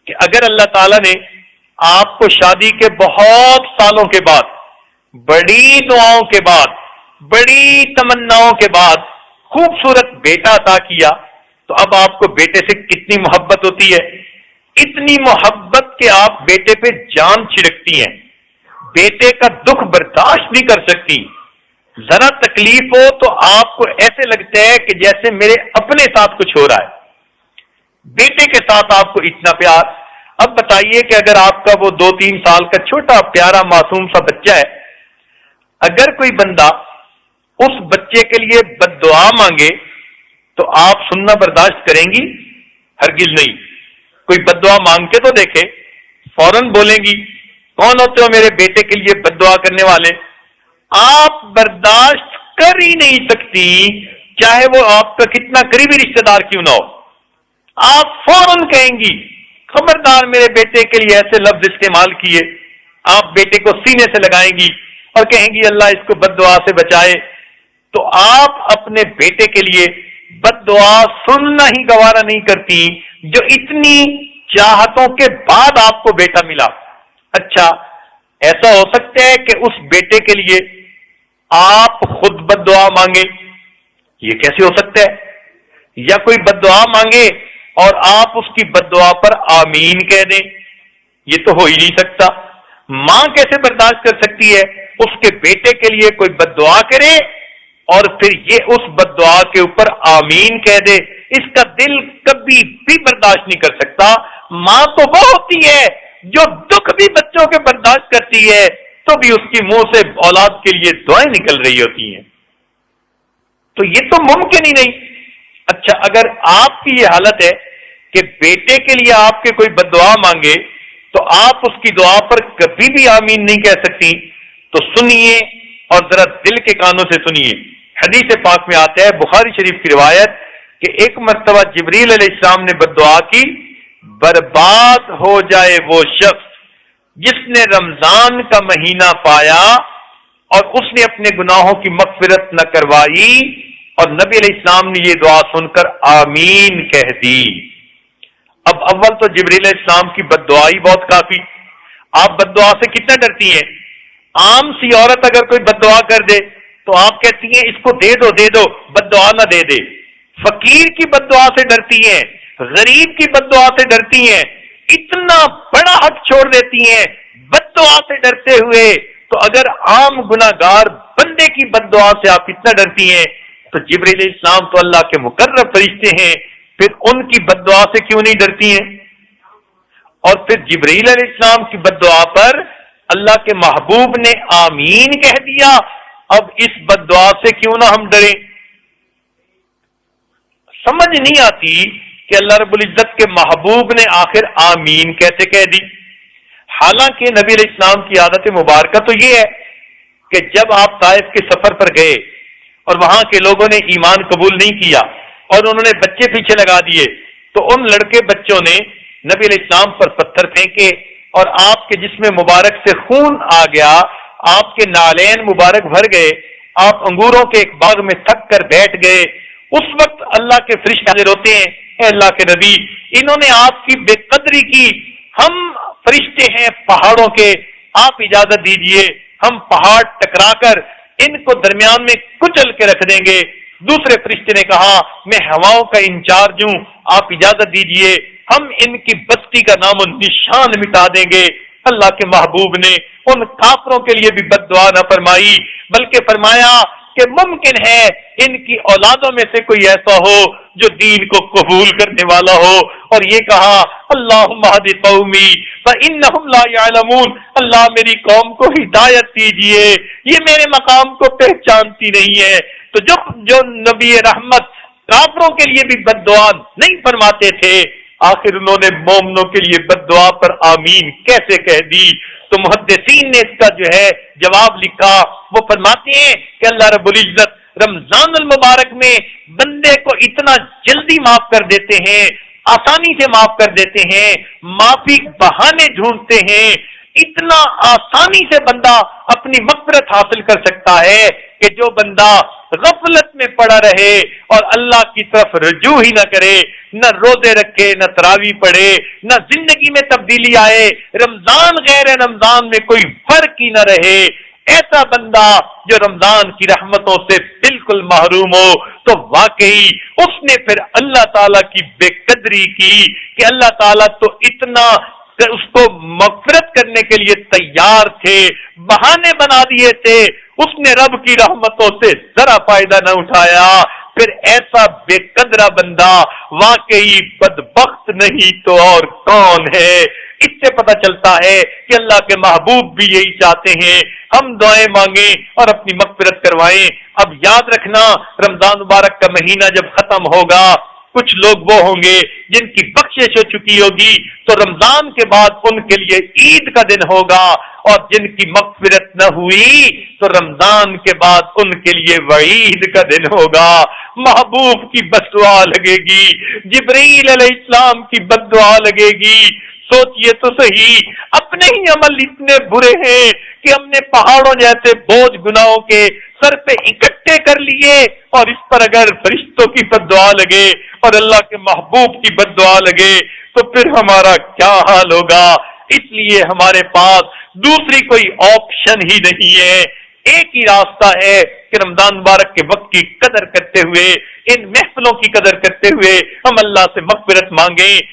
کہ اگر اللہ تعالیٰ نے آپ کو شادی کے بہت سالوں کے بعد، بڑی دعاؤں کے بعد، بڑی تمناؤں کے بعد خوبصورت بیٹا عطا کیا، تو اب آپ کو بیٹے سے کتنی محبت ہوتی ہے؟ اتنی محبت کہ آپ بیٹے پہ جان چھڑکتی ہیں، بیٹے کا دکھ برداشت نہیں کر سکتی، ذرا تکلیف ہو تو آپ کو ایسے لگتا ہے کہ جیسے میرے اپنے ساتھ کچھ ہو رہا ہے، بیٹے کے ساتھ آپ کو اتنا پیار۔ اب بتائیے کہ اگر آپ کا وہ 2-3 سال کا چھوٹا پیارا معصوم سا بچہ ہے، اگر کوئی بندہ اس بچے کے لیے بد دعا مانگے تو آپ سننا برداشت کریں گی؟ ہرگز نہیں۔ کوئی بد دعا مانگ کے تو دیکھے، فوراً بولیں گی کون ہوتے ہو میرے بیٹے کے لیے بد دعا کرنے والے؟ آپ برداشت کر ہی نہیں سکتی، چاہے وہ آپ کا کتنا قریبی رشتہ دار کیوں نہ ہو۔ آپ فوراً کہیں گی خبردار میرے بیٹے کے لیے ایسے لفظ استعمال کیے۔ آپ بیٹے کو سینے سے لگائیں گی اور کہیں گی اللہ اس کو بد دعا سے بچائے۔ تو آپ اپنے بیٹے کے لیے بد دعا سننا ہی گوارا نہیں کرتی جو اتنی چاہتوں کے بعد آپ کو بیٹا ملا۔ اچھا، ایسا ہو سکتا ہے کہ اس بیٹے کے لیے آپ خود بد دعا مانگے؟ یہ کیسے ہو سکتا ہے؟ یا کوئی بد دعا مانگے اور آپ اس کی بد دعا پر آمین کہہ دیں؟ یہ تو ہو ہی نہیں سکتا۔ ماں کیسے برداشت کر سکتی ہے اس کے بیٹے کے لیے کوئی بد دعا کرے اور پھر یہ اس بد دعا کے اوپر آمین کہہ دے؟ اس کا دل کبھی بھی برداشت نہیں کر سکتا۔ ماں تو وہ ہوتی ہے جو دکھ بھی بچوں کے برداشت کرتی ہے تو بھی اس کی منہ سے اولاد کے لیے دعائیں نکل رہی ہوتی ہیں۔ تو یہ تو ممکن ہی نہیں۔ اچھا، اگر آپ کی یہ حالت ہے کہ بیٹے کے لیے آپ کے کوئی بد دعا مانگے تو آپ اس کی دعا پر کبھی بھی آمین نہیں کہہ سکتی، تو سنیے اور ذرا دل کے کانوں سے سنیے۔ حدیث پاک میں آتا ہے، بخاری شریف کی روایت، کہ ایک مرتبہ جبریل علیہ السلام نے بد دعا کی، برباد ہو جائے وہ شخص جس نے رمضان کا مہینہ پایا اور اس نے اپنے گناہوں کی مغفرت نہ کروائی، اور نبی علیہ السلام نے یہ دعا سن کر آمین کہہ دی۔ اب اول تو جبریل علیہ السلام کی بد دعا ہی بہت کافی۔ آپ بد دعا سے کتنا ڈرتی ہیں؟ عام سی عورت اگر کوئی بد دعا کر دے تو آپ کہتی ہیں اس کو دے دو بد دعا نہ دے دے۔ فقیر کی بد دعا سے ڈرتی ہیں، غریب کی بد دعا سے ڈرتی ہیں، اتنا بڑا حق چھوڑ دیتی ہیں بد دعا سے ڈرتے ہوئے۔ تو اگر عام گناہگار بندے کی بد دعا سے آپ اتنا ڈرتی ہیں تو جبریل علیہ السلام تو اللہ کے مقرب فرشتے ہیں، پھر ان کی بد دعا سے کیوں نہیں ڈرتی ہیں؟ اور پھر جبریل علیہ السلام کی بد دعا پر اللہ کے محبوب نے آمین کہہ دیا، اب اس بد دعا سے کیوں نہ ہم ڈریں؟ سمجھ نہیں آتی کہ اللہ رب العزت کے محبوب نے آخر آمین کیسے کہہ دی۔ حالانکہ نبی علیہ السلام کی عادت مبارکہ تو یہ ہے کہ جب آپ طائف کے سفر پر گئے اور وہاں کے لوگوں نے ایمان قبول نہیں کیا اور انہوں نے بچے پیچھے لگا دیے، تو ان لڑکے بچوں نے نبی علیہ السلام پر پتھر پھینکے اور آپ کے جسم مبارک سے خون آ گیا، آپ کے نالین مبارک بھر گئے، آپ انگوروں کے ایک باغ میں تھک کر بیٹھ گئے۔ اس وقت اللہ کے فرشتے حاضر ہوتے ہیں، اے اللہ کے نبی، انہوں نے آپ کی بے قدری کی، ہم فرشتے ہیں پہاڑوں کے، آپ اجازت دیجئے ہم پہاڑ ٹکرا کر ان کو درمیان میں کچل کے رکھ دیں گے۔ دوسرے فرشتے نے کہا میں ہواؤں کا انچارج ہوں، آپ اجازت دیجئے ہم ان کی بستی کا نام و نشان مٹا دیں گے۔ اللہ کے محبوب نے ان کافروں کے لیے بھی بد دعا نہ فرمائی، بلکہ فرمایا کہ ممکن ہے ان کی اولادوں میں سے کوئی ایسا ہو جو دین کو قبول کرنے والا ہو، اور یہ کہا اللہم اہد قومی فانہم لا یعلمون، اللہ میری قوم کو ہدایت دیجئے، یہ میرے مقام کو پہچانتی نہیں ہے۔ تو جو نبی رحمت کافروں کے لیے بھی بد دعا نہیں فرماتے تھے، آخر انہوں نے مومنوں کے لیے بد دعا پر آمین کیسے کہہ دی؟ تو محدثین نے اس کا جو ہے جواب لکھا، وہ فرماتے ہیں کہ اللہ رب العزت رمضان المبارک میں بندے کو اتنا جلدی معاف کر دیتے ہیں، آسانی سے معاف کر دیتے ہیں، معافی بہانے ڈھونڈتے ہیں، اتنا آسانی سے بندہ اپنی مغفرت حاصل کر سکتا ہے کہ جو بندہ غفلت میں پڑا رہے اور اللہ کی طرف رجوع ہی نہ کرے، نہ روزے رکھے، نہ تراویح پڑھے، نہ زندگی میں تبدیلی آئے، رمضان غیر رمضان میں کوئی فرق ہی نہ رہے، ایسا بندہ جو رمضان کی رحمتوں سے بالکل محروم ہو، تو واقعی اس نے پھر اللہ تعالیٰ کی بے قدری کی کہ اللہ تعالیٰ تو اتنا اس کو مغفرت کرنے کے لیے تیار تھے، بہانے بنا دیے تھے، اس نے رب کی رحمتوں سے ذرا فائدہ نہ اٹھایا۔ پھر ایسا بے قدرہ بندہ واقعی بدبخت نہیں تو اور کون ہے؟ اس سے پتہ چلتا ہے کہ اللہ کے محبوب بھی یہی چاہتے ہیں، ہم دعائیں مانگیں اور اپنی مغفرت کروائیں۔ اب یاد رکھنا، رمضان مبارک کا مہینہ جب ختم ہوگا، کچھ لوگ وہ ہوں گے جن کی بخشش ہو چکی ہوگی، تو رمضان کے بعد ان کے لیے عید کا دن ہوگا، اور جن کی مغفرت نہ ہوئی تو رمضان کے بعد ان کے لیے وعید کا دن ہوگا۔ محبوب کی بد دعا لگے گی، جبرائیل علیہ السلام کی بد دعا لگے گی۔ سوچئے تو صحیح، اپنے ہی عمل اتنے برے ہیں کہ ہم نے پہاڑوں جیسے بوجھ گناہوں کے سر پہ اکٹھے کر لیے، اور اس پر اگر فرشتوں کی بد دعا لگے اور اللہ کے محبوب کی بد دعا لگے تو پھر ہمارا کیا حال ہوگا؟ اس لیے ہمارے پاس دوسری کوئی آپشن ہی نہیں ہے، ایک ہی راستہ ہے کہ رمضان مبارک کے وقت کی قدر کرتے ہوئے، ان محفلوں کی قدر کرتے ہوئے ہم اللہ سے مغفرت مانگیں۔